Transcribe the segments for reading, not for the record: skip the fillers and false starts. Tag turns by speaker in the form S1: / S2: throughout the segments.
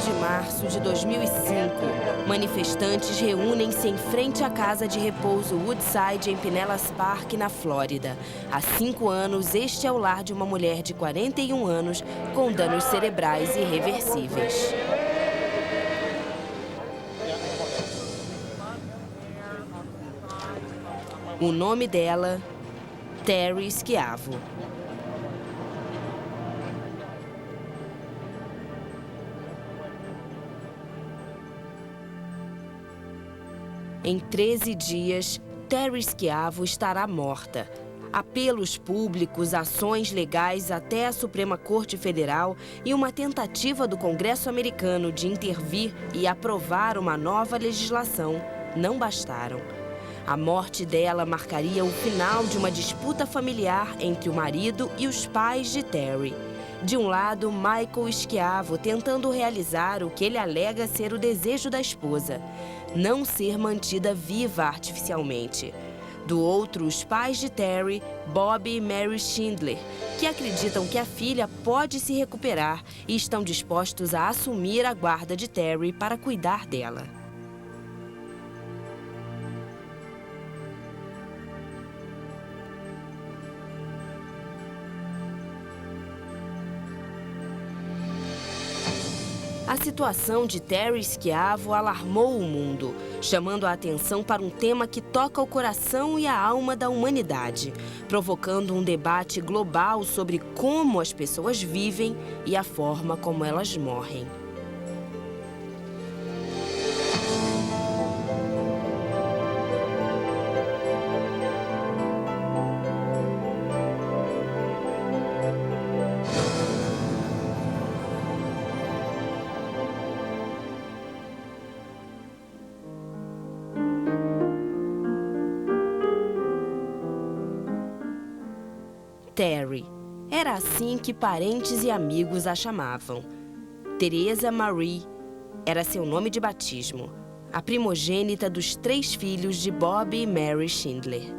S1: de março de 2005, manifestantes reúnem-se em frente à casa de repouso Woodside, em Pinellas Park, na Flórida. Há 5 anos, este é o lar de uma mulher de 41 anos com danos cerebrais irreversíveis. O nome dela, Terry Schiavo. Em 13 dias, Terry Schiavo estará morta. Apelos públicos, ações legais até a Suprema Corte Federal e uma tentativa do Congresso americano de intervir e aprovar uma nova legislação não bastaram. A morte dela marcaria o final de uma disputa familiar entre o marido e os pais de Terry. De um lado, Michael Schiavo tentando realizar o que ele alega ser o desejo da esposa: não ser mantida viva artificialmente. Do outro, os pais de Terry, Bob e Mary Schindler, que acreditam que a filha pode se recuperar e estão dispostos a assumir a guarda de Terry para cuidar dela. A situação de Terry Schiavo alarmou o mundo, chamando a atenção para um tema que toca o coração e a alma da humanidade, provocando um debate global sobre como as pessoas vivem e a forma como elas morrem. Terry. Era assim que parentes e amigos a chamavam. Teresa Marie era seu nome de batismo, a primogênita dos 3 filhos de Bob e Mary Schindler.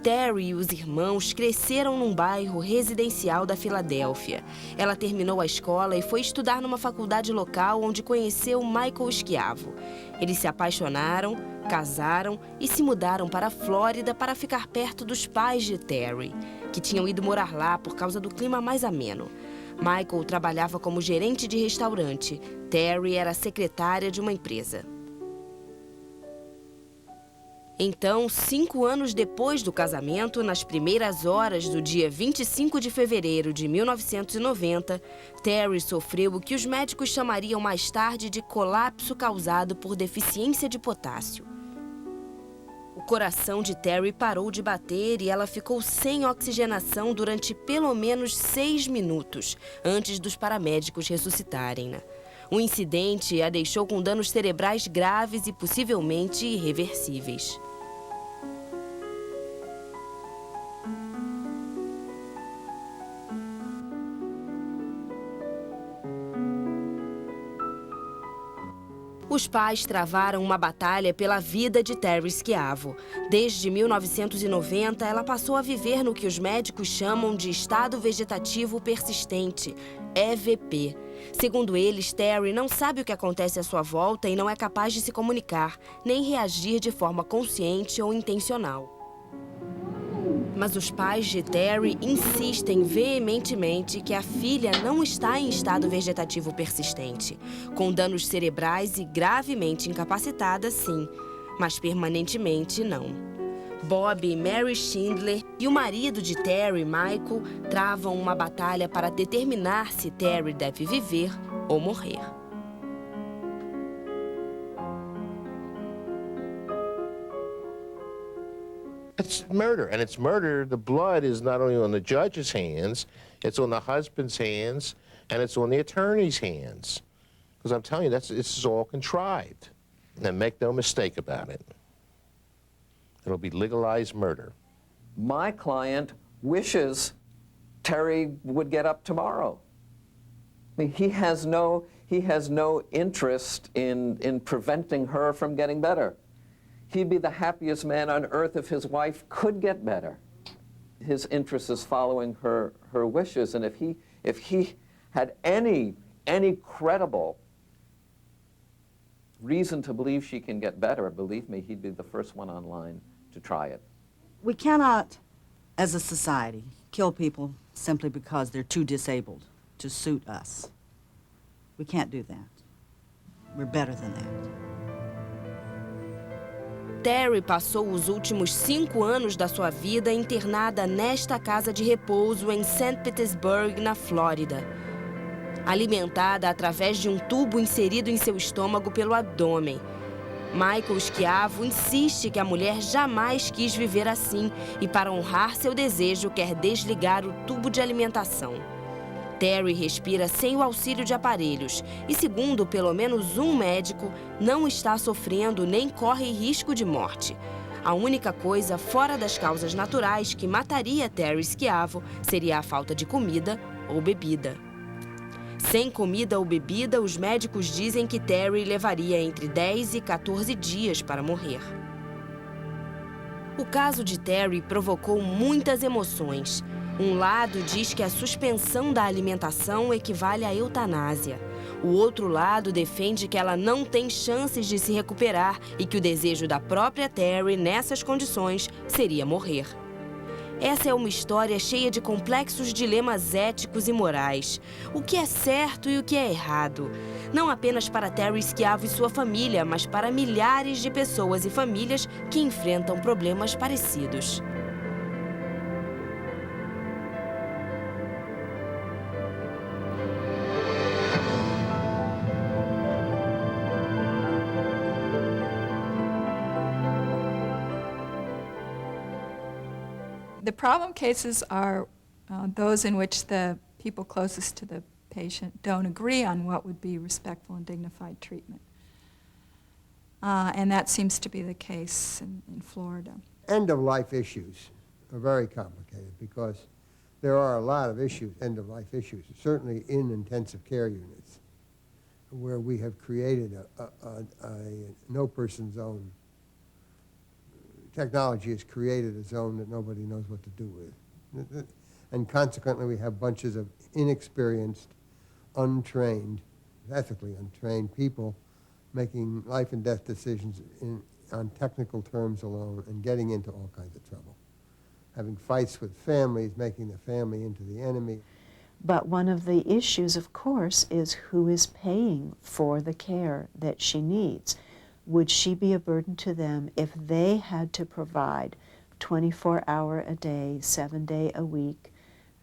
S1: Terry e os irmãos cresceram num bairro residencial da Filadélfia. Ela terminou a escola e foi estudar numa faculdade local onde conheceu Michael Schiavo. Eles se apaixonaram, casaram e se mudaram para a Flórida para ficar perto dos pais de Terry, que tinham ido morar lá por causa do clima mais ameno. Michael trabalhava como gerente de restaurante. Terry era secretária de uma empresa. Então, 5 anos depois do casamento, nas primeiras horas do dia 25 de fevereiro de 1990, Terry sofreu o que os médicos chamariam mais tarde de colapso causado por deficiência de potássio. O coração de Terry parou de bater e ela ficou sem oxigenação durante pelo menos 6 minutos, antes dos paramédicos ressuscitarem-na. O incidente a deixou com danos cerebrais graves e possivelmente irreversíveis. Os pais travaram uma batalha pela vida de Terry Schiavo. Desde 1990, ela passou a viver no que os médicos chamam de estado vegetativo persistente, EVP. Segundo eles, Terry não sabe o que acontece à sua volta e não é capaz de se comunicar, nem reagir de forma consciente ou intencional. Mas os pais de Terry insistem veementemente que a filha não está em estado vegetativo persistente. Com danos cerebrais e gravemente incapacitada, sim, mas permanentemente não. Bob e Mary Schindler e o marido de Terry, Michael, travam uma batalha para determinar se Terry deve viver ou morrer.
S2: It's murder, and it's murder. The blood is not only on the judge's hands, it's on the husband's hands, and it's on the attorney's hands. Because I'm telling you, this is all contrived. And make no mistake about it. It'll be legalized murder.
S3: My client wishes Terry would get up tomorrow. I mean, he has no interest in preventing her from getting better. He'd be the happiest man on earth if his wife could get better. His interest is following her wishes, and if he had any credible reason to believe she can get better, believe me, he'd be the first one online to try it.
S4: We cannot, as a society, kill people simply because they're too disabled to suit us. We can't do that. We're better than that.
S1: Terry passou os últimos 5 anos da sua vida internada nesta casa de repouso em St. Petersburg, na Flórida. Alimentada através de um tubo inserido em seu estômago pelo abdômen. Michael Schiavo insiste que a mulher jamais quis viver assim e, para honrar seu desejo, quer desligar o tubo de alimentação. Terry respira sem o auxílio de aparelhos e, segundo pelo menos um médico, não está sofrendo nem corre risco de morte. A única coisa fora das causas naturais que mataria Terry Schiavo seria a falta de comida ou bebida. Sem comida ou bebida, os médicos dizem que Terry levaria entre 10 e 14 dias para morrer. O caso de Terry provocou muitas emoções. Um lado diz que a suspensão da alimentação equivale à eutanásia. O outro lado defende que ela não tem chances de se recuperar e que o desejo da própria Terry nessas condições seria morrer. Essa é uma história cheia de complexos dilemas éticos e morais. O que é certo e o que é errado. Não apenas para Terry Schiavo e sua família, mas para milhares de pessoas e famílias que enfrentam problemas parecidos.
S5: The problem cases are those in which the people closest to the patient don't agree on what would be respectful and dignified treatment. And that seems to be the case in Florida.
S6: End-of-life issues are very complicated because there are a lot of issues, end-of-life issues, certainly in intensive care units, where we have created a no-person zone. Technology has created a zone that nobody knows what to do with. And consequently, we have bunches of inexperienced, untrained, ethically untrained people making life and death decisions on technical terms alone and getting into all kinds of trouble. Having fights with families, making the family into the enemy.
S7: But one of the issues, of course, is who is paying for the care that she needs. Would she be a burden to them if they had to provide 24-hour a day, 7-day a week,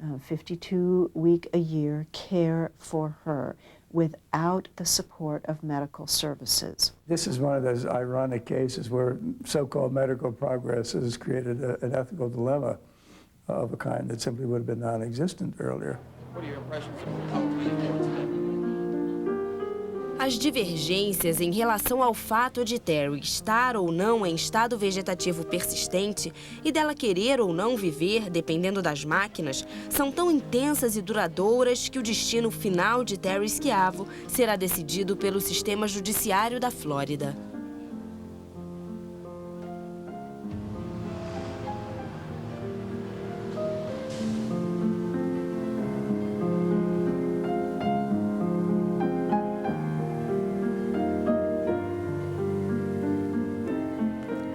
S7: 52-week a year care for her without the support of medical services?
S8: This is one of those ironic cases where so-called medical progress has created an ethical dilemma of a kind that simply would have been non-existent earlier.
S9: What are your impressions of
S1: As divergências em relação ao fato de Terry estar ou não em estado vegetativo persistente e dela querer ou não viver, dependendo das máquinas, são tão intensas e duradouras que o destino final de Terry Schiavo será decidido pelo sistema judiciário da Flórida.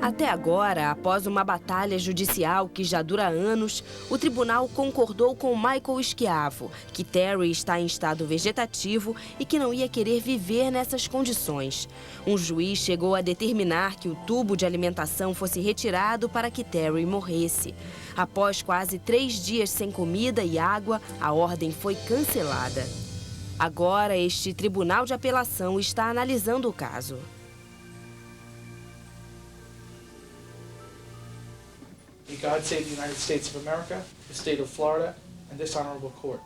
S1: Até agora, após uma batalha judicial que já dura anos, o tribunal concordou com Michael Schiavo que Terry está em estado vegetativo e que não ia querer viver nessas condições. Um juiz chegou a determinar que o tubo de alimentação fosse retirado para que Terry morresse. Após quase 3 dias sem comida e água, a ordem foi cancelada. Agora, este tribunal de apelação está analisando o caso.
S9: May God save the United States of America, the state of Florida, and this honorable court.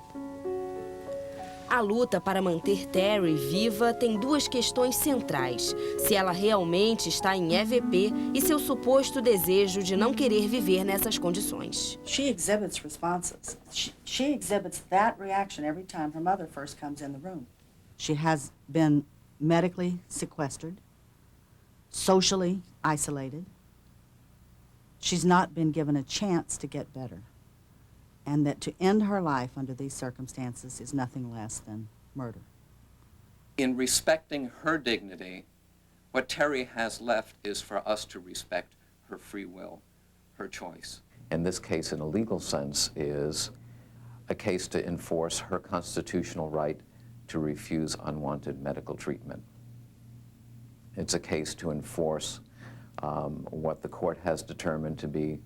S1: A luta para manter Terry viva tem 2 questões centrais: se ela realmente está em EVP e seu suposto desejo de não querer viver nessas condições.
S4: She exhibits responses. She exhibits that reaction every time her mother first comes in the room. She has been medically sequestered, socially isolated. She's not been given a chance to get better. and that to end her life under these circumstances is nothing less than murder.
S3: In respecting her dignity, what Terry has left is for us to respect her free will, her choice. In this case, in a legal sense, is a case to enforce her constitutional right to refuse unwanted medical treatment. It's a case to enforce what the court has determined to be,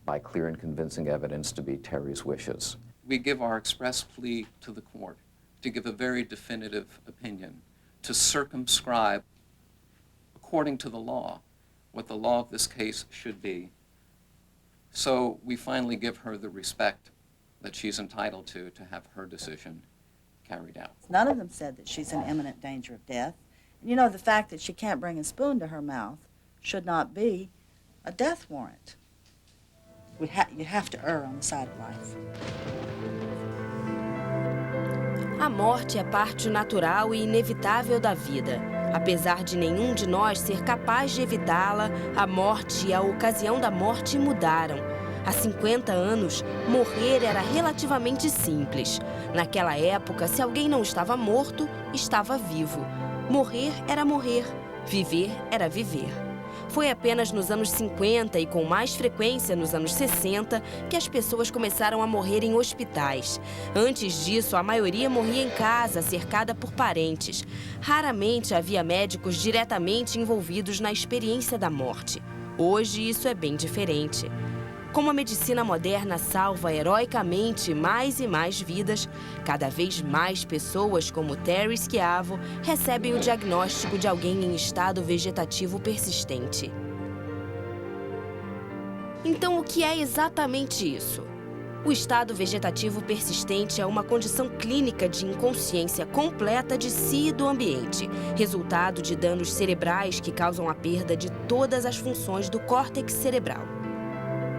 S3: by clear and convincing evidence, to be Terry's wishes. We give our express plea to the court to give a very definitive opinion, to circumscribe, according to the law, what the law of this case should be. So we finally give her the respect that she's entitled to have her decision carried out.
S4: None of them said that she's in imminent danger of death. You know, the fact that she can't bring a spoon to her mouth should not be a death warrant. You have to err on the side of life.
S1: A morte é parte natural e inevitável da vida. Apesar de nenhum de nós ser capaz de evitá-la, a morte e a ocasião da morte mudaram. Há 50 anos, morrer era relativamente simples. Naquela época, se alguém não estava morto, estava vivo. Morrer era morrer, viver era viver. Foi apenas nos anos 50 e com mais frequência nos anos 60 que as pessoas começaram a morrer em hospitais. Antes disso, a maioria morria em casa, cercada por parentes. Raramente havia médicos diretamente envolvidos na experiência da morte. Hoje, isso é bem diferente. Como a medicina moderna salva heroicamente mais e mais vidas, cada vez mais pessoas como Terry Schiavo recebem o diagnóstico de alguém em estado vegetativo persistente. Então, o que é exatamente isso? O estado vegetativo persistente é uma condição clínica de inconsciência completa de si e do ambiente, resultado de danos cerebrais que causam a perda de todas as funções do córtex cerebral.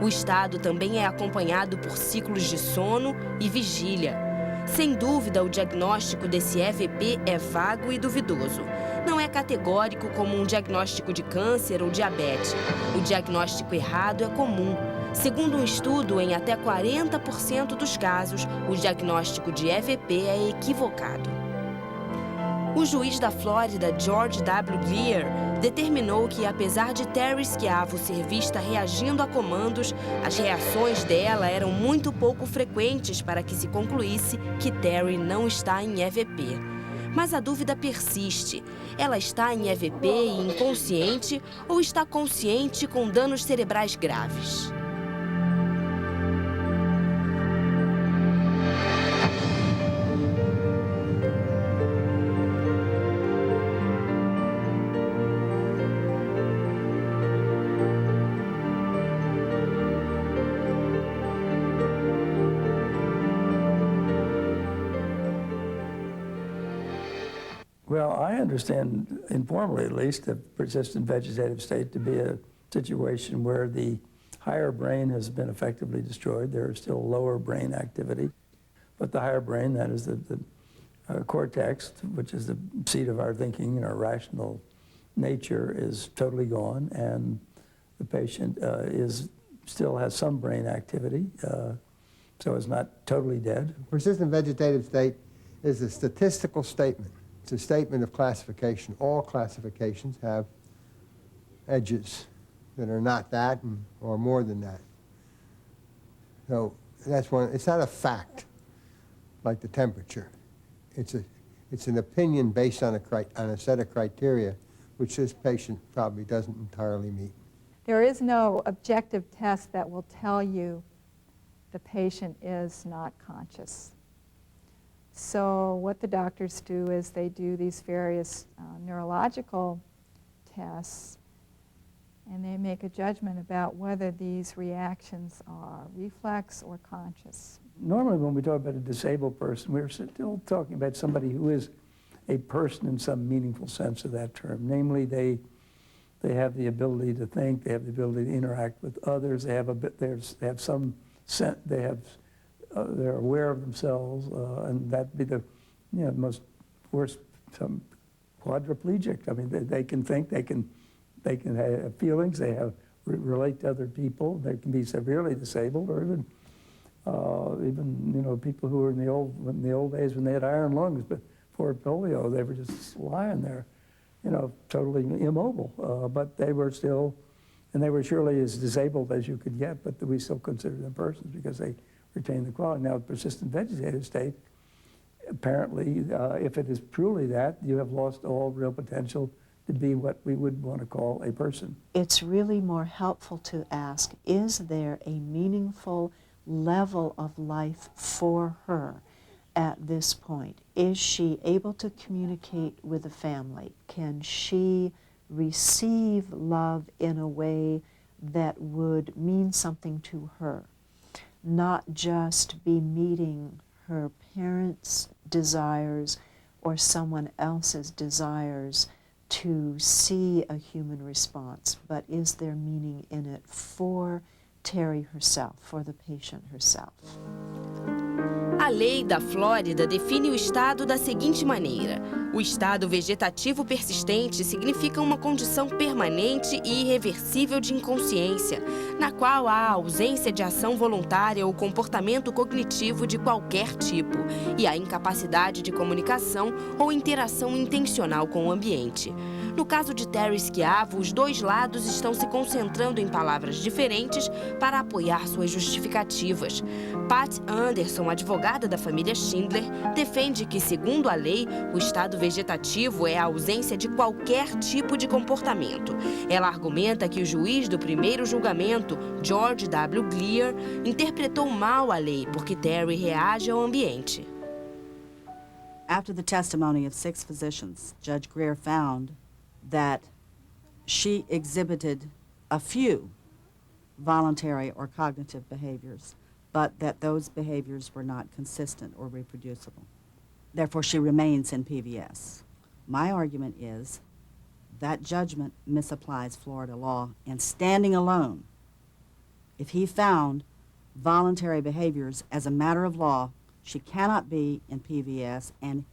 S1: O estado também é acompanhado por ciclos de sono e vigília. Sem dúvida, o diagnóstico desse EVP é vago e duvidoso. Não é categórico como um diagnóstico de câncer ou diabetes. O diagnóstico errado é comum. Segundo um estudo, em até 40% dos casos, o diagnóstico de EVP é equivocado. O juiz da Flórida, George W. Greer, determinou que, apesar de Terry Schiavo ser vista reagindo a comandos, as reações dela eram muito pouco frequentes para que se concluísse que Terry não está em EVP. Mas a dúvida persiste. Ela está em EVP e inconsciente ou está consciente com danos cerebrais graves?
S8: Well, I understand, informally at least, the persistent vegetative state to be a situation where the higher brain has been effectively destroyed. There is still lower brain activity, but the higher brain, that is the cortex, which is the seat of our thinking and our rational nature, is totally gone, and the patient still has some brain activity, so is not totally dead.
S6: Persistent vegetative state is a statistical statement. It's a statement of classification. All classifications have edges that are not that or more than that. So that's one. It's not a fact like the temperature. It's an opinion based on a set of criteria which this patient probably doesn't entirely meet.
S5: There is no objective test that will tell you the patient is not conscious. So what the doctors do is they do these various neurological tests, and they make a judgment about whether these reactions are reflex or conscious.
S8: Normally when we talk about a disabled person, we're still talking about somebody who is a person in some meaningful sense of that term. Namely, they have the ability to think, they have the ability to interact with others, they're aware of themselves, and that'd be the most worst, some quadriplegic. I mean, they can think, they can have feelings, they relate to other people, they can be severely disabled or even Even, you know, people who were in the old days when they had iron lungs before polio, they were just lying there, you know, totally immobile. But they were still, and they were surely as disabled as you could get, but we still consider them persons because they retain the quality. Now, persistent vegetative state, apparently, if it is truly that, you have lost all real potential to be what we would want to call a person.
S7: It's really more helpful to ask, is there a meaningful level of life for her at this point? Is she able to communicate with the family? Can she receive love in a way that would mean something to her? Not just be meeting her parents' desires or someone else's desires to see a human response, but is there meaning in it for Terry herself, for the patient herself?
S1: A lei da Flórida define o estado da seguinte maneira: o estado vegetativo persistente significa uma condição permanente e irreversível de inconsciência, na qual há ausência de ação voluntária ou comportamento cognitivo de qualquer tipo, e a incapacidade de comunicação ou interação intencional com o ambiente. No caso de Terry Schiavo, os dois lados estão se concentrando em palavras diferentes para apoiar suas justificativas. Pat Anderson, advogada da família Schindler, defende que, segundo a lei, o estado vegetativo é a ausência de qualquer tipo de comportamento. Ela argumenta que o juiz do primeiro julgamento, George W. Greer, interpretou mal a lei porque Terry reage ao ambiente.
S4: After the testimony of 6 physicians, Judge Greer found that she exhibited a few voluntary or cognitive behaviors, but that those behaviors were not consistent or reproducible. Therefore, she remains in PVS. My argument is that judgment misapplies Florida law, and standing alone, if he found voluntary behaviors as a matter of law, she cannot be in PVS, and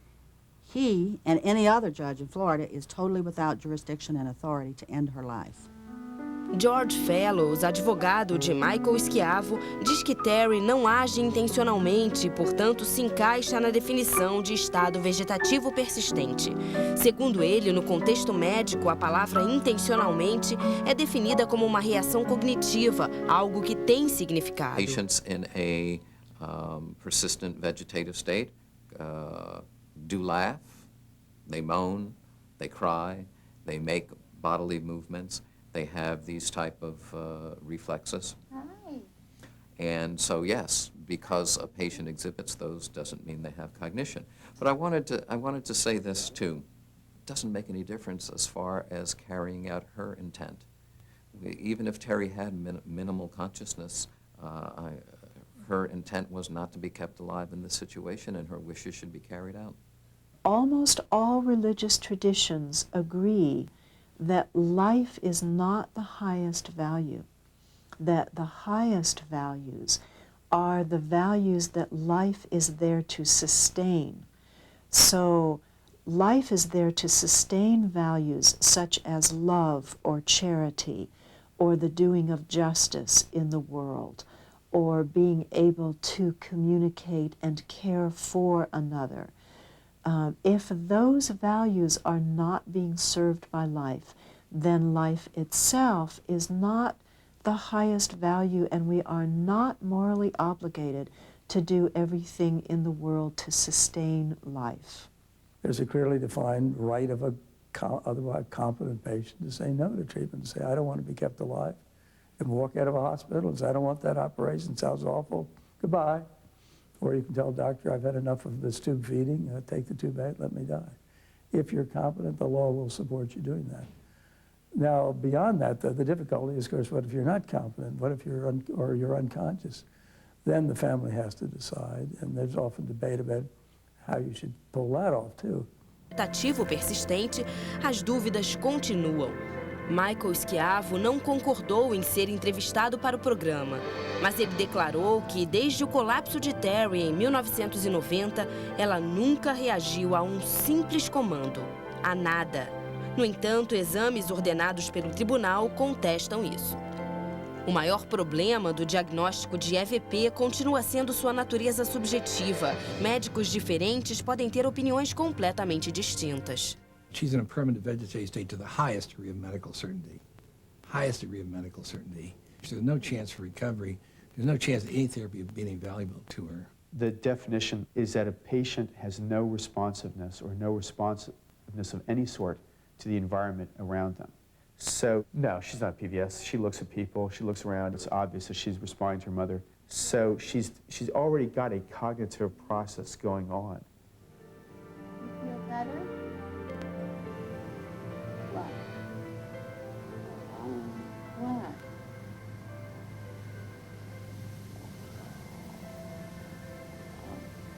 S4: he and any other judge in Florida is totally without jurisdiction and authority to end her life.
S1: George Fellows, advogado de Michael Schiavo, diz que Terry não age intencionalmente e, portanto, se encaixa na definição de estado vegetativo persistente. Segundo ele, no contexto médico, a palavra intencionalmente é definida como uma reação cognitiva, algo que tem significado.
S3: Patients in a persistent vegetative state do laugh, they moan, they cry, they make bodily movements. They have these type of reflexes. Hi. And so, yes, because a patient exhibits those doesn't mean they have cognition. But I wanted to say this too. It doesn't make any difference as far as carrying out her intent. Even if Terry had minimal consciousness, her intent was not to be kept alive in this situation, and her wishes should be carried out.
S7: Almost all religious traditions agree that life is not the highest value, that the highest values are the values that life is there to sustain. So life is there to sustain values such as love or charity or the doing of justice in the world or being able to communicate and care for another. If those values are not being served by life, then life itself is not the highest value, and we are not morally obligated to do everything in the world to sustain life.
S8: There's a clearly defined right of a otherwise competent patient to say no to treatment, to say, I don't want to be kept alive, and walk out of a hospital and say, I don't want that operation, sounds awful, goodbye. Or you can tell the doctor, I've had enough of this tube feeding, take the tube out, let me die. If you're competent, the law will support you doing that. Now, beyond that, the difficulty is, of course, what if you're not competent? What if you're unconscious? Then the family has to decide, and there's often debate about how you should pull that off, too.
S1: Vegetativo persistente, as dúvidas continuam. Michael Schiavo não concordou em ser entrevistado para o programa, mas ele declarou que, desde o colapso de Terry em 1990, ela nunca reagiu a um simples comando, a nada. No entanto, exames ordenados pelo tribunal contestam isso. O maior problema do diagnóstico de EVP continua sendo sua natureza subjetiva. Médicos diferentes podem ter opiniões completamente distintas.
S10: She's in a permanent vegetative state to the highest degree of medical certainty. Highest degree of medical certainty. There's no chance for recovery. There's no chance of any therapy being valuable to her.
S11: The definition is that a patient has no responsiveness or no responsiveness of any sort to the environment around them. So, no, she's not PVS. She looks at people, she looks around. It's obvious that she's responding to her mother. So she's already got a cognitive process going on.
S12: You feel better? What? What?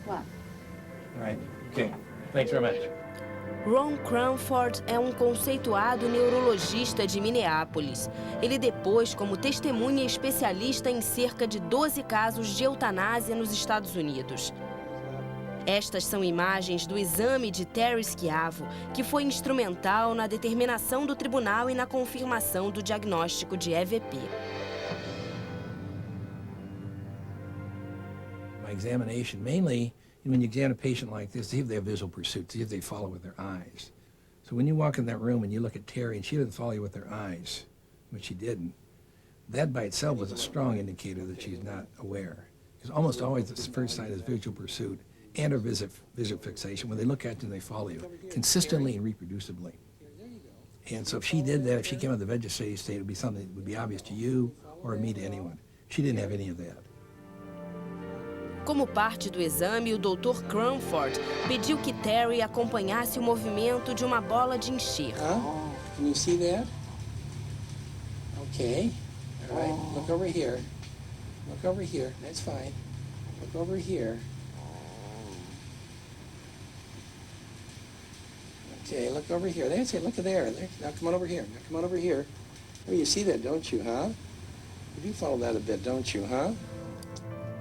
S12: What?
S10: All right, okay. Thanks very much.
S1: Ron Cranford é um conceituado neurologista de Minneapolis. Ele depôs como testemunha especialista em cerca de 12 casos de eutanásia nos Estados Unidos. Estas são imagens do exame de Terry Schiavo, que foi instrumental na determinação do tribunal e na confirmação do diagnóstico de EVP.
S10: My examination, mainly, when you examine a patient like this, see if they have visual pursuit, see if they follow with their eyes. So when you walk in that room and you look at Terry and she doesn't follow you with her eyes, which she didn't, that by itself was a strong indicator that she's not aware. Because almost always the first sign is visual pursuit and or visual fixation. When they look at you and they follow you, consistently and reproducibly. And so if she did that, if she came out of the vegetative state, it would be something that would be obvious to you or me to anyone. She didn't have any of that.
S1: Como parte do exame, o Dr. Cranford pediu que Terry acompanhasse o movimento de uma bola de encher.
S10: Can you see that? Okay. All right. Look over here. Look over here. That's fine. Look over here. Okay, look over here. That's it. Look at there. Now come on over here. Now come on over here. Oh, you see that, don't you, huh? You do follow that a bit, don't you, huh?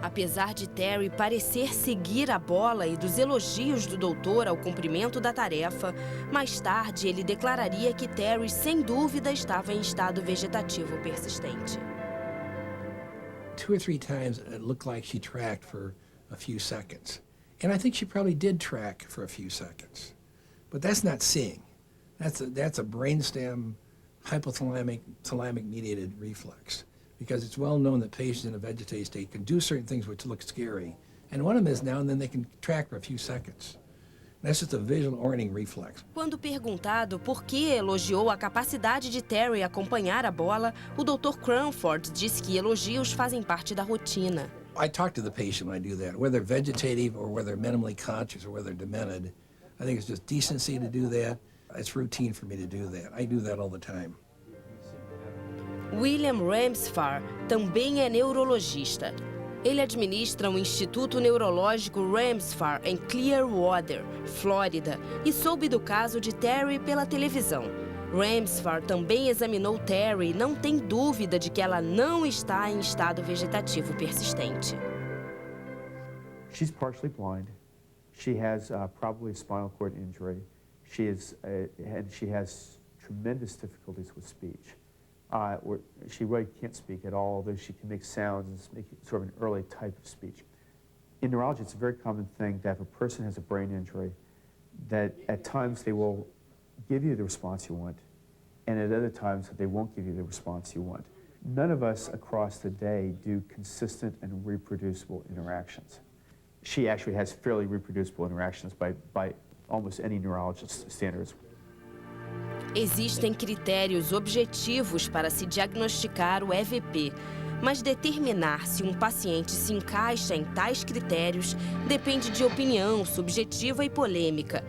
S1: Apesar de Terry parecer seguir a bola e dos elogios do doutor ao cumprimento da tarefa, mais tarde ele declararia que Terry, sem dúvida, estava em estado vegetativo persistente.
S10: 2 or 3 times it looked like she tracked for a few seconds. And I think she probably did track for a few seconds. But that's not seeing. That's a brainstem hypothalamic mediated reflex. Because it's well known that patients in a vegetative state can do certain things which look scary. And one of them is now and then they can track for a few seconds. That's just a visual orienting reflex.
S1: Quando perguntado por que elogiou a capacidade de Terry acompanhar a bola, o Dr. Cranford disse que elogios fazem parte da rotina.
S10: I talk to the patient when I do that, whether vegetative or whether minimally conscious or whether demented. I think it's just decency to do that. It's routine for me to do that. I do that all the time.
S1: William Ramsfar também é neurologista. Ele administra o Instituto Neurológico Ramsfar em Clearwater, Flórida, e soube do caso de Terry pela televisão. Ramsfar também examinou Terry e não tem dúvida de que ela não está em estado vegetativo persistente.
S11: She's partially blind. She has probably a spinal cord injury. And she has tremendous difficulties with speech. She really can't speak at all, although she can make sounds and make sort of an early type of speech. In neurology, it's a very common thing that if a person has a brain injury, that at times they will give you the response you want, and at other times they won't give you the response you want. None of us across the day do consistent and reproducible interactions. She actually has fairly reproducible interactions by almost any neurologist's standards.
S1: Existem critérios objetivos para se diagnosticar o EVP, mas determinar se um paciente se encaixa em tais critérios depende de opinião subjetiva e polêmica.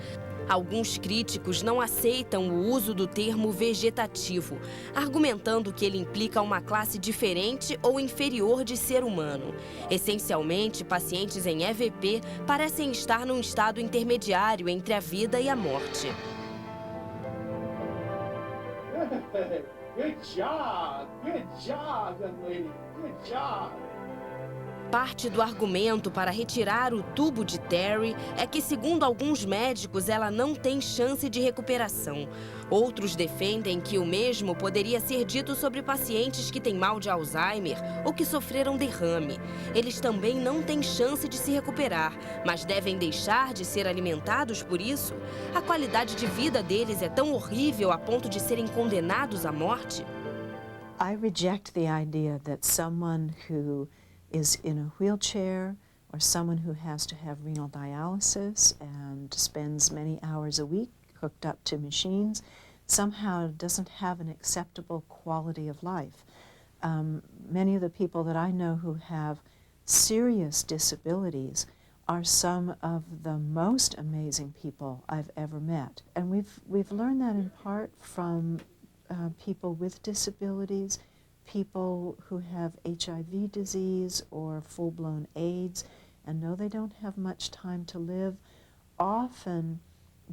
S1: Alguns críticos não aceitam o uso do termo vegetativo, argumentando que ele implica uma classe diferente ou inferior de ser humano. Essencialmente, pacientes em EVP parecem estar num estado intermediário entre a vida e a morte.
S13: Good job, young lady. Good job.
S1: Parte do argumento para retirar o tubo de Terry é que, segundo alguns médicos, ela não tem chance de recuperação. Outros defendem que o mesmo poderia ser dito sobre pacientes que têm mal de Alzheimer ou que sofreram derrame. Eles também não têm chance de se recuperar, mas devem deixar de ser alimentados por isso? A qualidade de vida deles é tão horrível a ponto de serem condenados à morte?
S7: I reject the idea that someone who is in a wheelchair or someone who has to have renal dialysis and spends many hours a week hooked up to machines somehow doesn't have an acceptable quality of life. Many of the people that I know who have serious disabilities are some of the most amazing people I've ever met. And we've learned that in part from people with disabilities, people who have HIV disease or full-blown AIDS and know they don't have much time to live, often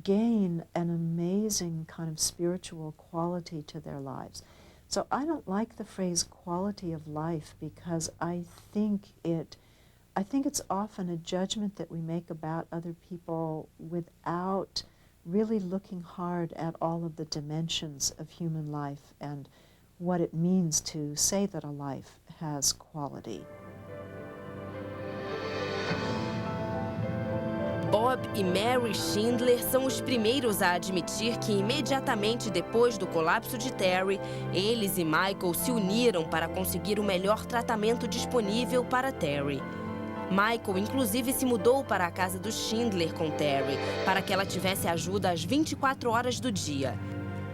S7: gain an amazing kind of spiritual quality to their lives. So I don't like the phrase quality of life because I think it's often a judgment that we make about other people without really looking hard at all of the dimensions of human life and what it means to say that a life has quality.
S1: Bob e Mary Schindler são os primeiros a admitir que, imediatamente depois do colapso de Terry, eles e Michael se uniram para conseguir o melhor tratamento disponível para Terry. Michael, inclusive, se mudou para a casa dos Schindler com Terry, para que ela tivesse ajuda às 24 horas do dia.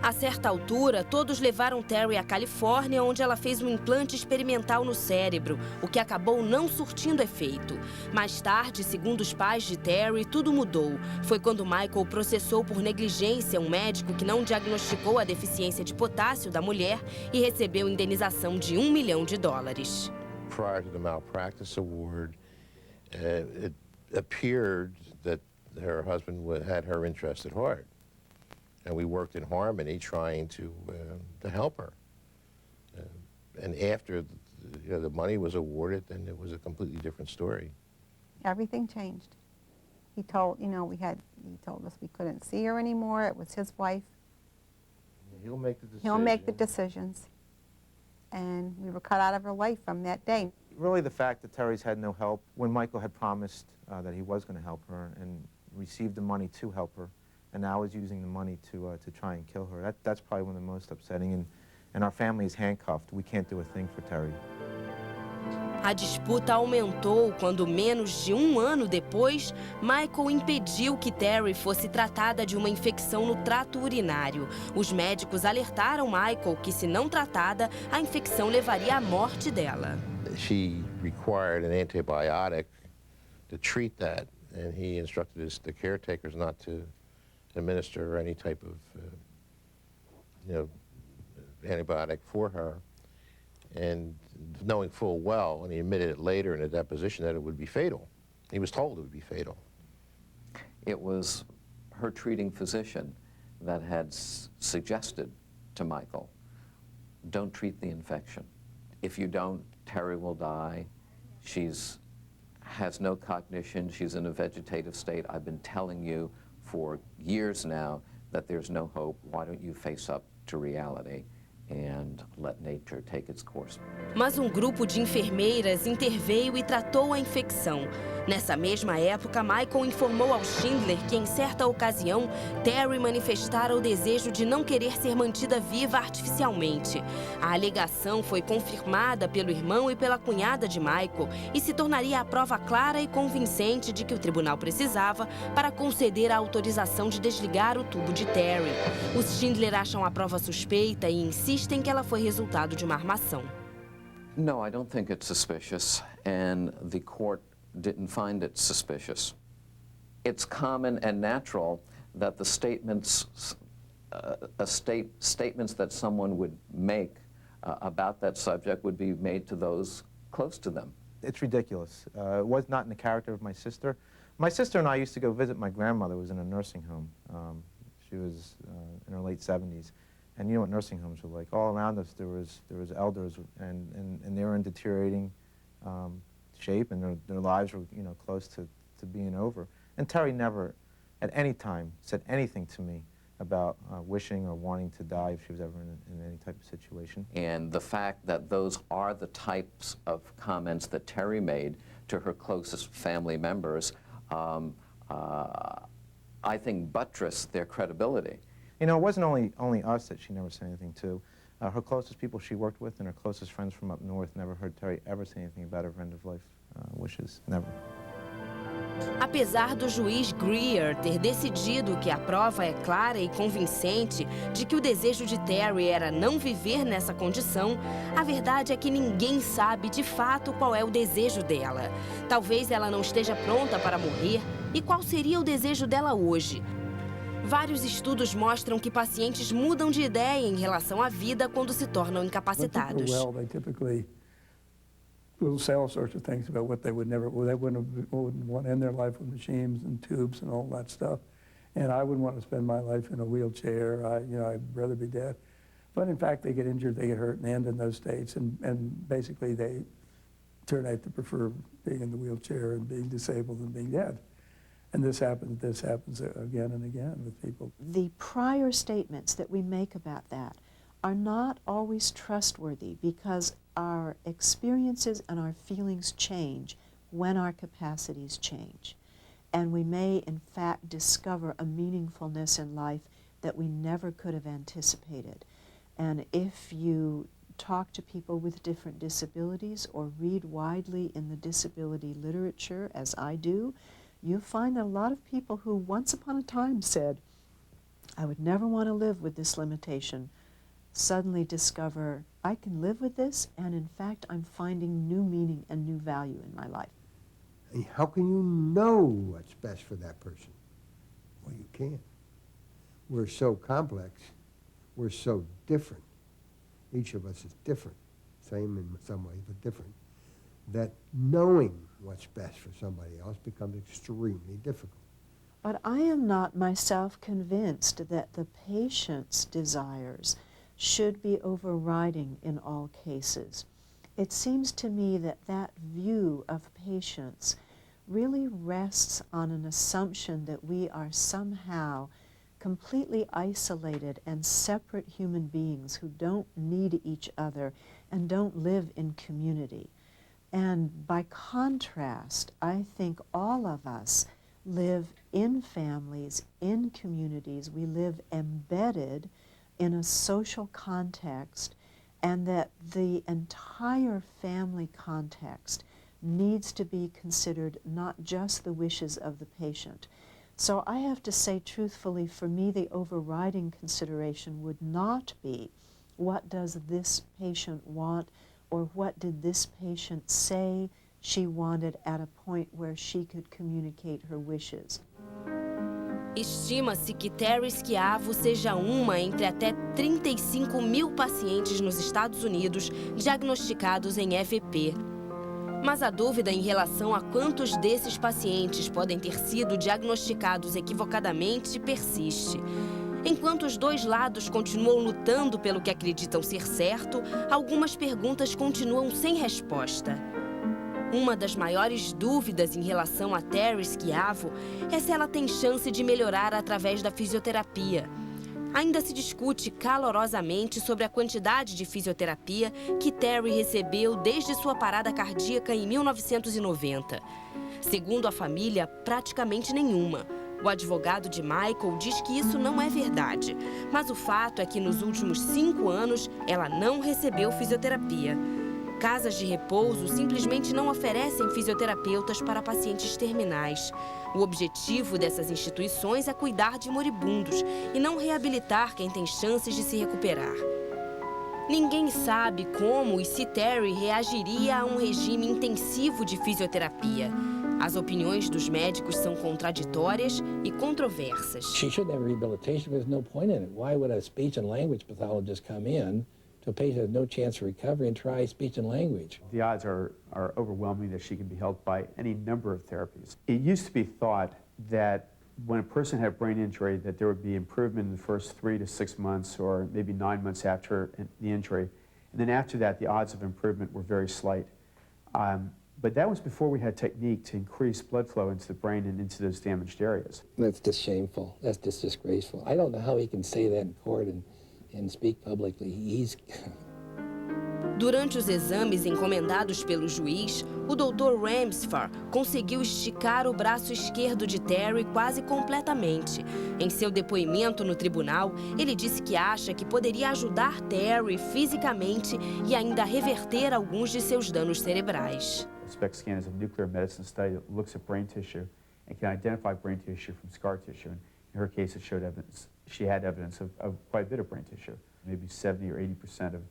S1: A certa altura, todos levaram Terry à Califórnia, onde ela fez um implante experimental no cérebro, o que acabou não surtindo efeito. Mais tarde, segundo os pais de Terry, tudo mudou. Foi quando Michael processou por negligência um médico que não diagnosticou a deficiência de potássio da mulher e recebeu indenização de $1 milhão.
S2: Prior to the malpractice award, it appeared that her husband had her interest at heart. And we worked in harmony trying to help her. And after the money was awarded, then it was a completely different story.
S13: Everything changed. He told, he told us we couldn't see her anymore. It was his wife.
S2: He'll make the decisions.
S13: He'll make the decisions. And we were cut out of her life from that day.
S11: Really the fact that Terry's had no help, when Michael had promised that he was going to help her and received the money to help her, and now is using the money to try and kill her. That's probably one of the most upsetting, and our family is handcuffed. We can't do a thing for Terry.
S1: A disputa aumentou quando, menos de um ano depois, Michael impediu que Terry fosse tratada de uma infecção no trato urinário. Os médicos alertaram Michael que, se não tratada, a infecção levaria à morte dela.
S2: She required an antibiotic to treat that, and he instructed the caretakers not to administer any type of, antibiotic for her, and knowing full well, and he admitted it later in a deposition, that it would be fatal. He was told it would be fatal.
S3: It was her treating physician that had suggested to Michael, don't treat the infection. If you don't, Terry will die. Has no cognition. She's in a vegetative state. I've been telling you for years now that there's no hope. Why don't you face up to reality and let nature take its course?
S1: Mas um grupo de enfermeiras interveio e tratou a infecção. Nessa mesma época, Michael informou ao Schindler que, em certa ocasião, Terry manifestara o desejo de não querer ser mantida viva artificialmente. A alegação foi confirmada pelo irmão e pela cunhada de Michael e se tornaria a prova clara e convincente de que o tribunal precisava para conceder a autorização de desligar o tubo de Terry. Os Schindler acham a prova suspeita e insistem que ela foi resultado de uma armação.
S3: No, I don't think it's suspicious, and the court didn't find it suspicious. It's common and natural that the statements that someone would make about that subject would be made to those close to them.
S11: It's ridiculous. It was not in the character of my sister. My sister and I used to go visit my grandmother, who was in a nursing home. She was in her late 70s. And you know what nursing homes were like. All around us there was elders, and they were in deteriorating
S14: shape, and their lives were, you know, close to being over. And Terry never, at any time, said anything to me about wishing or wanting to die if she was ever in any type of situation.
S3: And the fact that those are the types of comments that Terry made to her closest family members, I think buttress their credibility.
S14: You know, it wasn't only us that she never said anything to. Her closest people she worked with and her closest friends from up north never heard Terry ever say anything about her end-of-life wishes, never.
S1: Apesar do juiz Greer ter decidido que a prova é clara e convincente de que o desejo de Terry era não viver nessa condição, a verdade é que ninguém sabe de fato qual é o desejo dela. Talvez ela não esteja pronta para morrer. E qual seria o desejo dela hoje? Vários estudos mostram que pacientes mudam de ideia em relação à vida quando se tornam incapacitados.
S8: Will say all sorts of things about what they wouldn't want to end their life with machines and tubes and all that stuff. And I wouldn't want to spend my life in a wheelchair. I'd rather be dead. But in fact, they get injured, they get hurt, and end in those states. And basically, they turn out to prefer being in the wheelchair and being disabled than being dead. And this happens again and again with people.
S7: The prior statements that we make about that are not always trustworthy because our experiences and our feelings change when our capacities change. And we may, in fact, discover a meaningfulness in life that we never could have anticipated. And if you talk to people with different disabilities or read widely in the disability literature, as I do, you find that a lot of people who once upon a time said, I would never want to live with this limitation, suddenly discover I can live with this, and in fact I'm finding new meaning and new value in my life.
S6: And how can you know what's best for that person? Well, you can't. We're so complex. We're so different. Each of us is different, same in some ways, but different, that knowing what's best for somebody else becomes extremely difficult.
S7: But I am not myself convinced that the patient's desires should be overriding in all cases. It seems to me that that view of patients really rests on an assumption that we are somehow completely isolated and separate human beings who don't need each other and don't live in community. And by contrast, I think all of us live in families, in communities. We live embedded in a social context, and that the entire family context needs to be considered, not just the wishes of the patient. So I have to say truthfully, for me, the overriding consideration would not be what does this patient want, or what did this patient say she wanted at a point where she could communicate her wishes.
S1: Estima-se que Terry Schiavo seja uma entre até 35 mil pacientes nos Estados Unidos diagnosticados em EVP. Mas a dúvida em relação a quantos desses pacientes podem ter sido diagnosticados equivocadamente persiste. Enquanto os dois lados continuam lutando pelo que acreditam ser certo, algumas perguntas continuam sem resposta. Uma das maiores dúvidas em relação a Terry Schiavo é se ela tem chance de melhorar através da fisioterapia. Ainda se discute calorosamente sobre a quantidade de fisioterapia que Terry recebeu desde sua parada cardíaca em 1990. Segundo a família, praticamente nenhuma. O advogado de Michael diz que isso não é verdade, mas o fato é que nos últimos 5 anos ela não recebeu fisioterapia. Casas de repouso simplesmente não oferecem fisioterapeutas para pacientes terminais. O objetivo dessas instituições é cuidar de moribundos e não reabilitar quem tem chances de se recuperar. Ninguém sabe como e se Terry reagiria a um regime intensivo de fisioterapia. As opiniões dos médicos são contraditórias e controversas.
S10: She should have rehabilitation. There's no point in it. Why would a speech and language pathologist come in to a patient who has no chance of recovery and try speech and language?
S11: The odds are overwhelming that she can be helped by any number of therapies. It used to be thought that when a person had a brain injury that there would be improvement in the first 3 to 6 months or maybe 9 months after the injury. And then after that, the odds of improvement were very slight. But that was before we had technique to increase blood flow into the brain and into those damaged areas.
S10: That's just shameful. That's just disgraceful. I don't know how he can say that in court and speak publicly. He's...
S1: Durante os exames encomendados pelo juiz, o Dr. Ramsfar conseguiu esticar o braço esquerdo de Terry quase completamente. Em seu depoimento no tribunal, ele disse que acha que poderia ajudar Terry fisicamente e ainda reverter alguns de seus danos cerebrais.
S11: A SPECT scan is a nuclear medicine study that looks at brain tissue and can identify brain tissue from scar tissue. And in her case, it showed evidence. She had evidence of quite a bit of brain tissue, maybe 70 or 80% of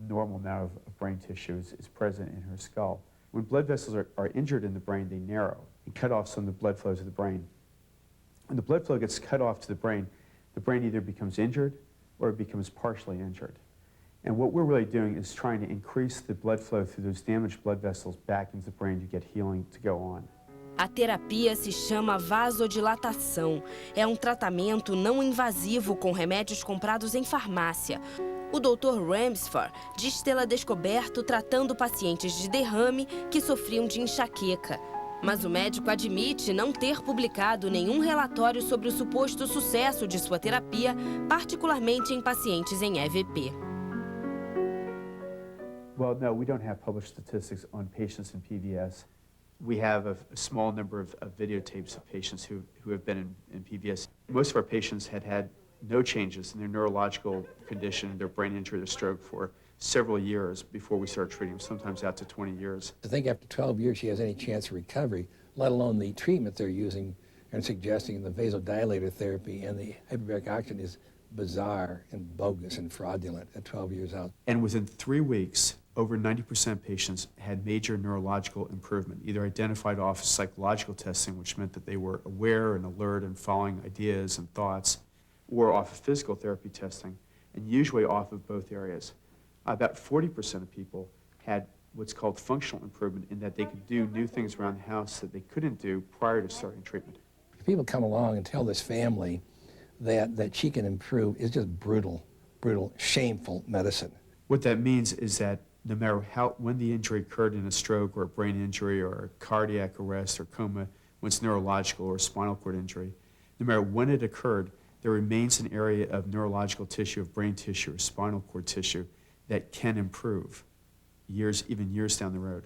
S11: normal amount of brain tissue is present in her skull. When blood vessels are injured in the brain, they narrow and cut off some of the blood flow to the brain. When the blood flow gets cut off to the brain either becomes injured or it becomes partially injured. And what we're really doing is trying to increase the blood flow through those damaged blood vessels back into the brain to get healing to go on.
S1: A terapia se chama vasodilatação. É um tratamento não invasivo com remédios comprados em farmácia. O Dr. Ramsfar diz tê-la descoberto tratando pacientes de derrame que sofriam de enxaqueca. Mas o médico admite não ter publicado nenhum relatório sobre o suposto sucesso de sua terapia, particularmente em pacientes em EVP.
S11: Well, no, we don't have published statistics on patients in PVS. We have a small number of videotapes of patients who have been in PVS. Most of our patients had no changes in their neurological condition, their brain injury, their stroke for several years before we started treating them, sometimes out to 20 years.
S10: To think after 12 years she has any chance of recovery, let alone the treatment they're using and suggesting the vasodilator therapy and the hyperbaric oxygen is bizarre and bogus and fraudulent at 12 years out.
S11: And within 3 weeks, over 90% of patients had major neurological improvement, either identified off of psychological testing, which meant that they were aware and alert and following ideas and thoughts, or off of physical therapy testing, and usually off of both areas. About 40% of people had what's called functional improvement in that they could do new things around the house that they couldn't do prior to starting treatment.
S10: People come along and tell this family that she can improve is just brutal, shameful medicine.
S11: What that means is that no matter when the injury occurred in a stroke or a brain injury or a cardiac arrest or coma, when it's neurological or a spinal cord injury, no matter when it occurred, there remains an area of neurological tissue, of brain tissue or spinal cord tissue that can improve even years down the road.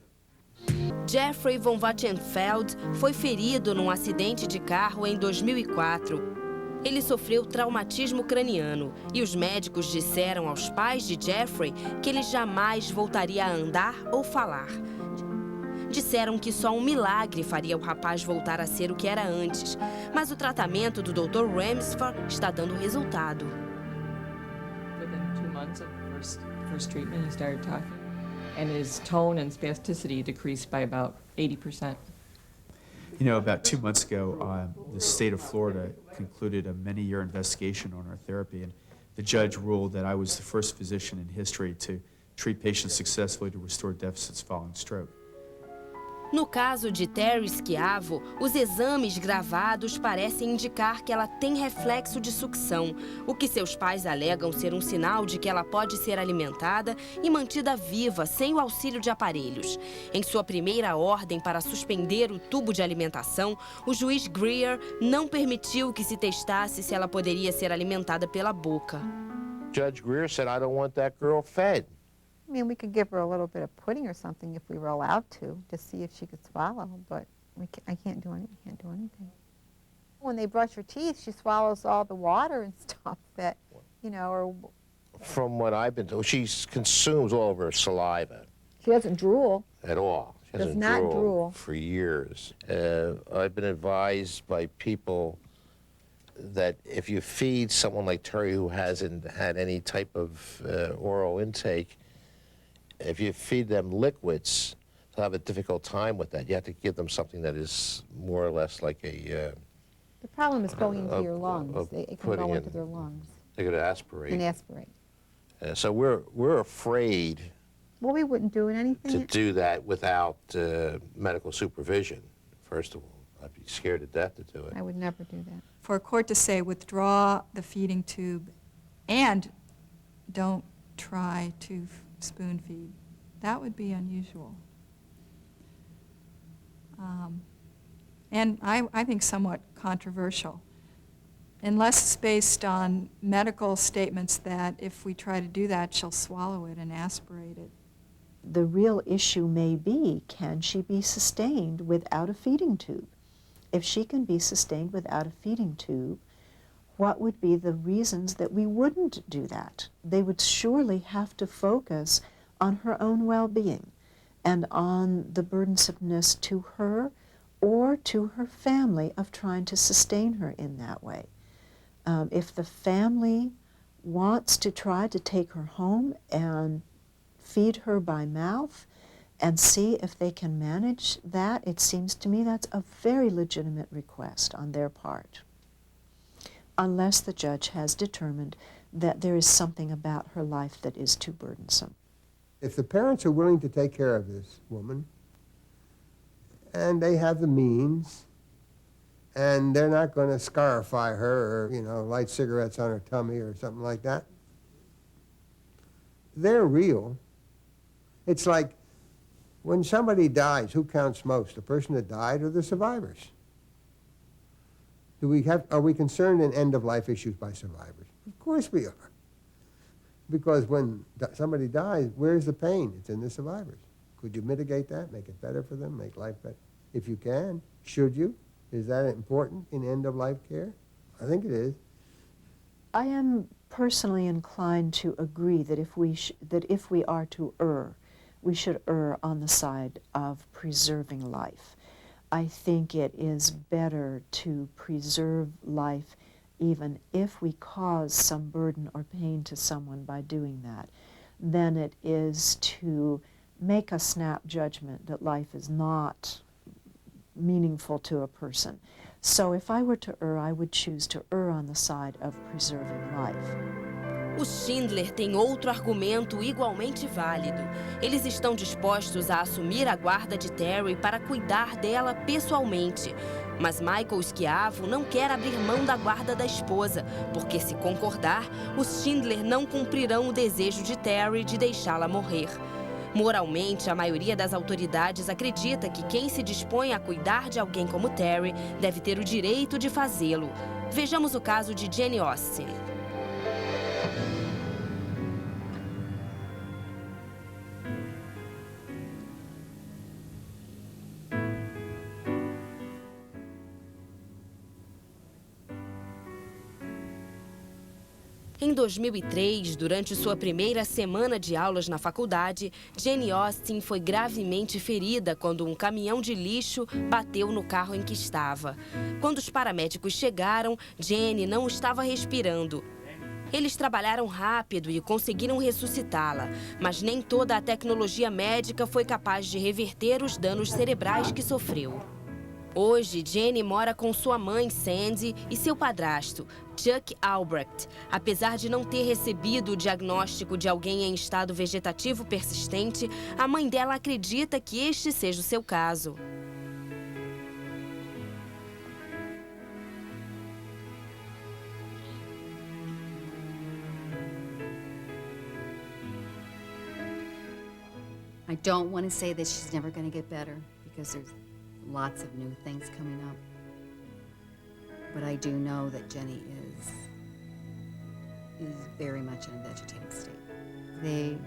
S1: Jeffrey von Wachenfeld foi ferido num acidente de carro em 2004. Ele sofreu traumatismo craniano e os médicos disseram aos pais de Jeffrey que ele jamais voltaria a andar ou falar. Disseram que só um milagre faria o rapaz voltar a ser o que era antes, mas o tratamento do Dr. Ramsfar está dando resultado.
S15: Within 2 months of first treatment, he started talking, and his tone and spasticity decreased by about 80%.
S11: You know, about 2 months ago, the state of Florida concluded a many-year investigation on our therapy, and the judge ruled that I was the first physician in history to treat patients successfully to restore deficits following stroke.
S1: No caso de Terry Schiavo, os exames gravados parecem indicar que ela tem reflexo de sucção, o que seus pais alegam ser um sinal de que ela pode ser alimentada e mantida viva sem o auxílio de aparelhos. Em sua primeira ordem para suspender o tubo de alimentação, o juiz Greer não permitiu que se testasse se ela poderia ser alimentada pela boca.
S2: Judge Greer said, I don't want that girl fed.
S13: I mean, we could give her a little bit of pudding or something if we were allowed to see if she could swallow, but I can't do anything. When they brush her teeth, she swallows all the water and stuff that, you know, or...
S2: From what I've been told, she consumes all of her saliva.
S13: She doesn't drool.
S2: At all. She
S13: Does
S2: doesn't
S13: not drool.
S2: for years. I've been advised by people that if you feed someone like Terry who hasn't had any type of oral intake, if you feed them liquids, they'll have a difficult time with that. You have to give them something that is more or less like a...
S13: The problem is going into your lungs. It can go into their lungs.
S2: They're going to aspirate.
S13: And aspirate.
S2: So we're afraid
S13: Well, we wouldn't do anything.
S2: to do that without medical supervision, first of all. I'd be scared to death to do it.
S13: I would never do that.
S5: For a court to say withdraw the feeding tube and don't try to spoon feed, that would be unusual. and I think somewhat controversial, unless it's based on medical statements that if we try to do that, she'll swallow it and aspirate it.
S7: The real issue may be, can she be sustained without a feeding tube? If she can be sustained without a feeding tube, what would be the reasons that we wouldn't do that? They would surely have to focus on her own well-being and on the burdensomeness to her or to her family of trying to sustain her in that way. If the family wants to try to take her home and feed her by mouth and see if they can manage that, it seems to me that's a very legitimate request on their part, unless the judge has determined that there is something about her life that is too burdensome.
S6: If the parents are willing to take care of this woman, and they have the means, and they're not going to scarify her or, you know, light cigarettes on her tummy or something like that, they're real. It's like when somebody dies, who counts most, the person that died or the survivors? Are we concerned in end-of-life issues by survivors? Of course we are. Because when somebody dies, where's the pain? It's in the survivors. Could you mitigate that, make it better for them, make life better? If you can, should you? Is that important in end-of-life care? I think it is.
S7: I am personally inclined to agree that if we are to err, we should err on the side of preserving life. I think it is better to preserve life even if we cause some burden or pain to someone by doing that, than it is to make a snap judgment that life is not meaningful to a person. So if I were to err, I would choose to err on the side of preserving life.
S1: O Schindler tem outro argumento igualmente válido. Eles estão dispostos a assumir a guarda de Terry para cuidar dela pessoalmente. Mas Michael Schiavo não quer abrir mão da guarda da esposa, porque se concordar, os Schindler não cumprirão o desejo de Terry de deixá-la morrer. Moralmente, a maioria das autoridades acredita que quem se dispõe a cuidar de alguém como Terry deve ter o direito de fazê-lo. Vejamos o caso de Jane Austen. Em 2003, durante sua primeira semana de aulas na faculdade, Jane Austen foi gravemente ferida quando um caminhão de lixo bateu no carro em que estava. Quando os paramédicos chegaram, Jane não estava respirando. Eles trabalharam rápido e conseguiram ressuscitá-la, mas nem toda a tecnologia médica foi capaz de reverter os danos cerebrais que sofreu. Hoje, Jane mora com sua mãe, Sandy, e seu padrasto, Chuck Albrecht. Apesar de não ter recebido o diagnóstico de alguém em estado vegetativo persistente, a mãe dela acredita que este seja o seu caso.
S16: I don't want to say that she's never going to get better, because there's lots of new things coming up. But I do know that Jenny is very much in a vegetative state. They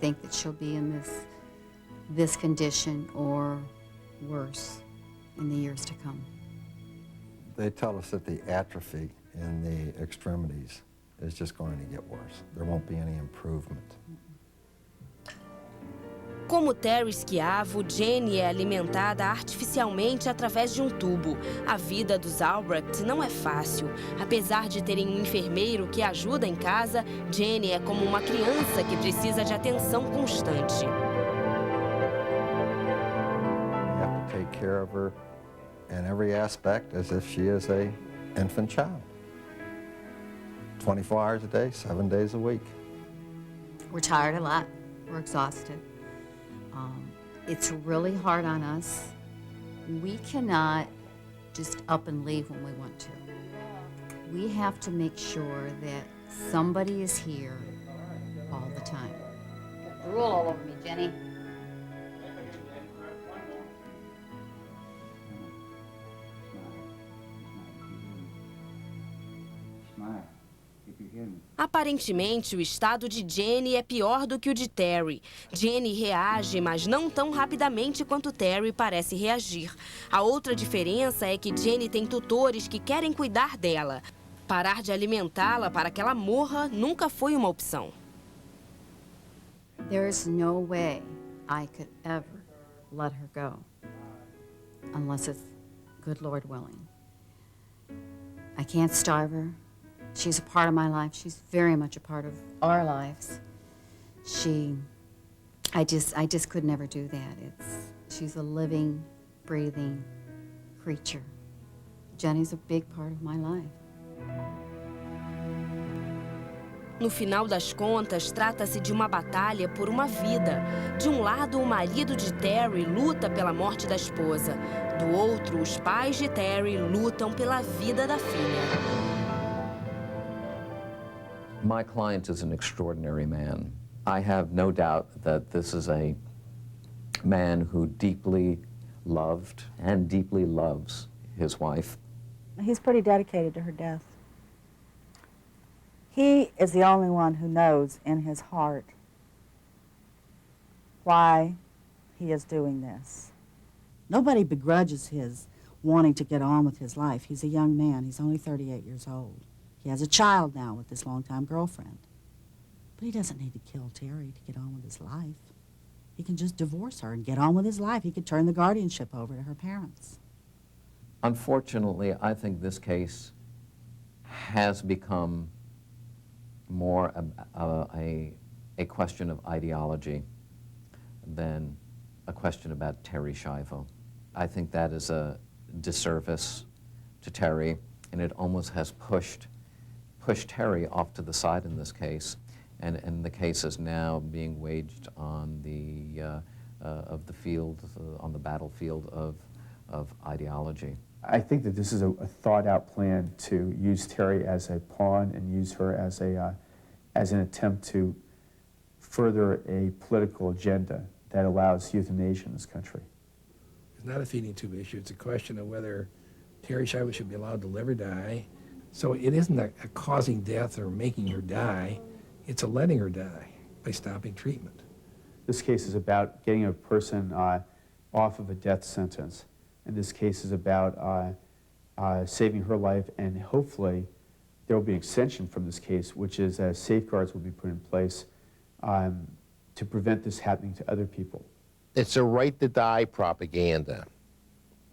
S16: think that she'll be in this condition or worse in the years to come.
S17: They tell us that the atrophy in the extremities is just going to get worse. There won't be any improvement.
S1: Como Terry Schiavo, Jane é alimentada artificialmente através de um tubo. A vida dos Albrecht não é fácil. Apesar de terem um enfermeiro que ajuda em casa, Jane é como uma criança que precisa de atenção constante.
S17: You have to take care of her in every aspect as if she is an infant child. 24 hours a day, 7 days a week.
S16: We're tired a lot. We're exhausted. It's really hard on us. We cannot just up and leave when we want to. We have to make sure that somebody is here all the time.
S12: Drool all over me, Jenny.
S1: Aparentemente, o estado de Jenny é pior do que o de Terry. Jenny reage, mas não tão rapidamente quanto Terry parece reagir. A outra diferença é que Jenny tem tutores que querem cuidar dela. Parar de alimentá-la para que ela morra nunca foi uma opção.
S16: There's no way I could ever let her go, unless it's good Lord willing. I can't starve her. She's a part of my life. She's very much a part of our lives. I just could never do that. She's a living, breathing creature. Jenny's a big part of my life.
S1: No final das contas, trata-se de uma batalha por uma vida. De um lado, o marido de Terry luta pela morte da esposa. Do outro, os pais de Terry lutam pela vida da filha.
S3: My client is an extraordinary man. I have no doubt that this is a man who deeply loved and deeply loves his wife.
S4: He's pretty dedicated to her death. He is the only one who knows in his heart why he is doing this. Nobody begrudges his wanting to get on with his life. He's a young man. He's only 38 years old. He has a child now with this longtime girlfriend. But he doesn't need to kill Terry to get on with his life. He can just divorce her and get on with his life. He could turn the guardianship over to her parents.
S3: Unfortunately, I think this case has become more a question of ideology than a question about Terry Schiavo. I think that is a disservice to Terry, and it almost has pushed Terry off to the side in this case, and the case is now being waged on the on the battlefield of ideology.
S11: I think that this is a thought-out plan to use Terry as a pawn and use her as an attempt to further a political agenda that allows euthanasia in this country.
S10: It's not a feeding tube issue. It's a question of whether Terry Schiavo should be allowed to live or die. So it isn't a causing death or making her die. It's a letting her die by stopping treatment.
S11: This case is about getting a person off of a death sentence. And this case is about saving her life, and hopefully there will be an extension from this case, which is safeguards will be put in place to prevent this happening to other people.
S2: It's a right to die propaganda.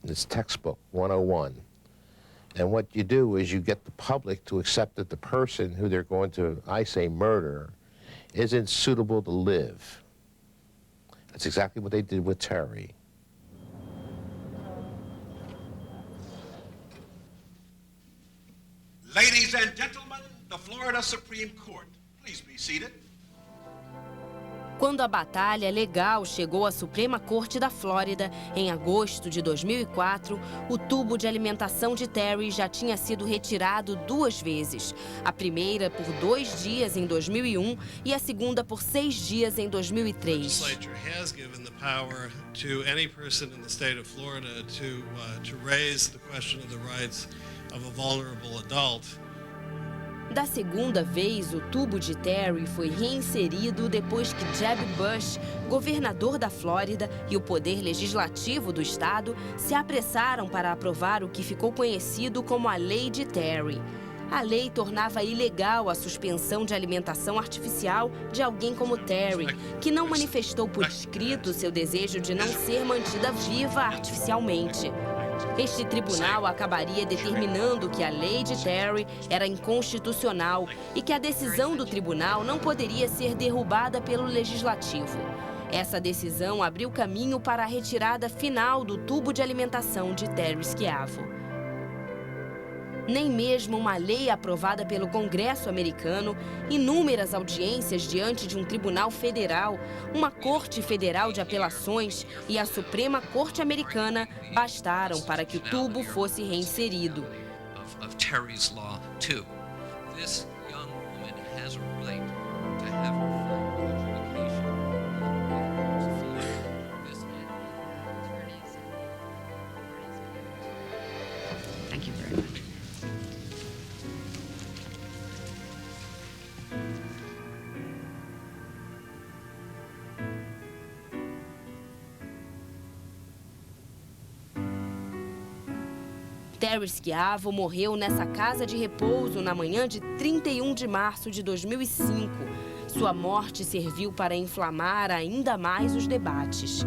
S2: It's textbook 101. And what you do is you get the public to accept that the person who they're going to, I say, murder, isn't suitable to live. That's exactly what they did with Terry.
S18: Ladies and gentlemen, the Florida Supreme Court. Please be seated.
S1: Quando a batalha legal chegou à Suprema Corte da Flórida, em agosto de 2004, o tubo de alimentação de Terry já tinha sido retirado 2 vezes. A primeira por 2 dias em 2001 e a segunda por 6 dias em 2003.
S19: The legislature has given the power to any person in the state of Florida to raise the question of the rights of a vulnerable adult.
S1: Da segunda vez, o tubo de Terry foi reinserido depois que Jeb Bush, governador da Flórida, e o poder legislativo do estado se apressaram para aprovar o que ficou conhecido como a Lei de Terry. A lei tornava ilegal a suspensão de alimentação artificial de alguém como Terry, que não manifestou por escrito seu desejo de não ser mantida viva artificialmente. Este tribunal acabaria determinando que a lei de Terry era inconstitucional e que a decisão do tribunal não poderia ser derrubada pelo legislativo. Essa decisão abriu caminho para a retirada final do tubo de alimentação de Terry Schiavo. Nem mesmo uma lei aprovada pelo Congresso americano, inúmeras audiências diante de um tribunal federal, uma Corte Federal de Apelações e a Suprema Corte Americana bastaram para que o tubo fosse reinserido.
S20: Of Terry's law too. This young woman has a right to have her full education.
S16: Thank you very much.
S1: Terry Schiavo morreu nessa casa de repouso na manhã de 31 de março de 2005. Sua morte serviu para inflamar ainda mais os debates.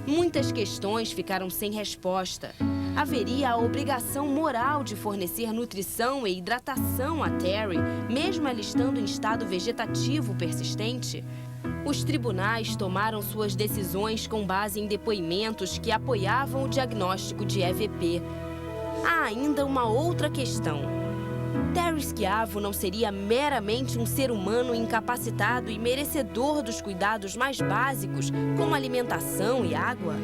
S1: Muitas questões ficaram sem resposta. Haveria a obrigação moral de fornecer nutrição e hidratação a Terry, mesmo ela estando em estado vegetativo persistente? Os tribunais tomaram suas decisões com base em depoimentos que apoiavam o diagnóstico de EVP. Há ainda uma outra questão. Terry Schiavo não seria meramente um ser humano incapacitado e merecedor dos cuidados mais básicos, como alimentação e água?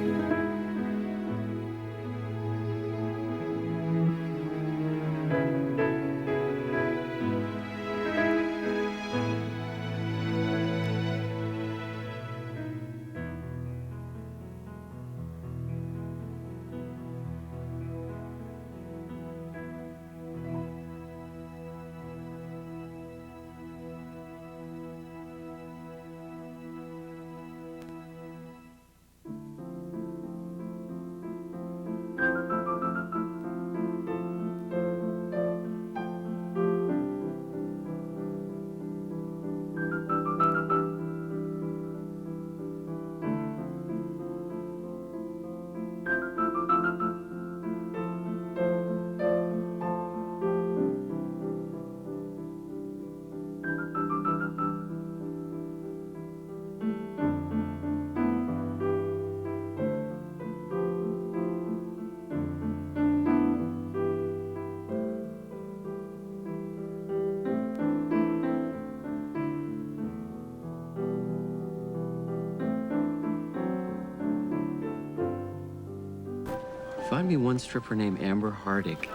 S21: Find me one stripper named Amber Hardig.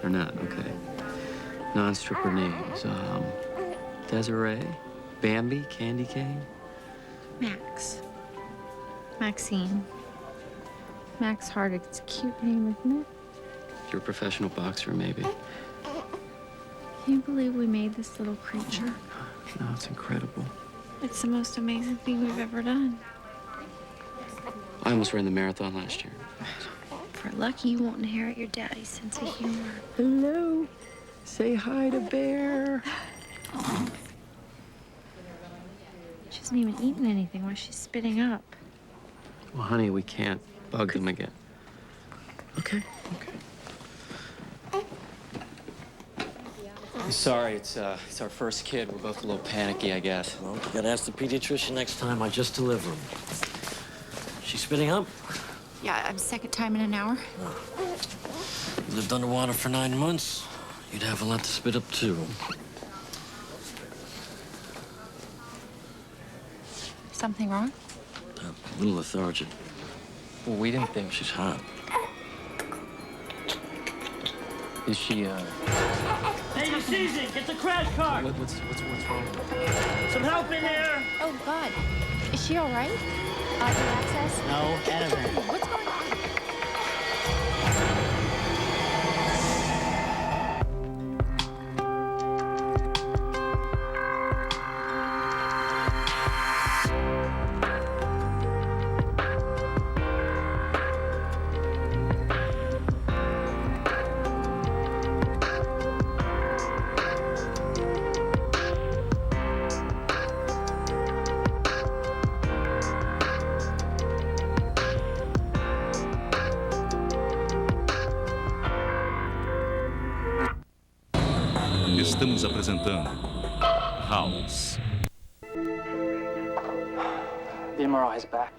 S21: Or not, okay. Non-stripper names. Desiree, Bambi, Candy Cane.
S22: Max. Maxine. Max Hardig. It's a cute name, isn't it?
S21: If you're a professional boxer, maybe.
S22: Can you believe we made this little creature?
S21: No, it's incredible.
S22: It's the most amazing thing we've ever done.
S21: I almost ran the marathon last year.
S22: If we're lucky, you won't inherit your daddy's sense of humor.
S21: Hello. Say hi to Bear.
S22: She hasn't even eaten anything while she's spitting up.
S21: Well, honey, we can't bug them again. Okay, okay.
S23: Sorry, it's our first kid. We're both a little panicky, I guess.
S24: Well, you gotta ask the pediatrician next time. I just delivered him. She spitting up?
S22: Yeah, I'm second time in an hour.
S24: You lived underwater for 9 months. You'd have a lot to spit up, too.
S22: Something wrong?
S24: A little lethargic.
S23: Well, we didn't think.
S24: She's hot.
S23: Is she,
S25: Hey, you season! Get the crash car!
S23: What's wrong?
S25: Some help in there!
S22: Oh, God. Is she all right? Audio access?
S25: No, Evan.
S22: What's going on?
S26: Estamos apresentando House.
S27: The MRI is back.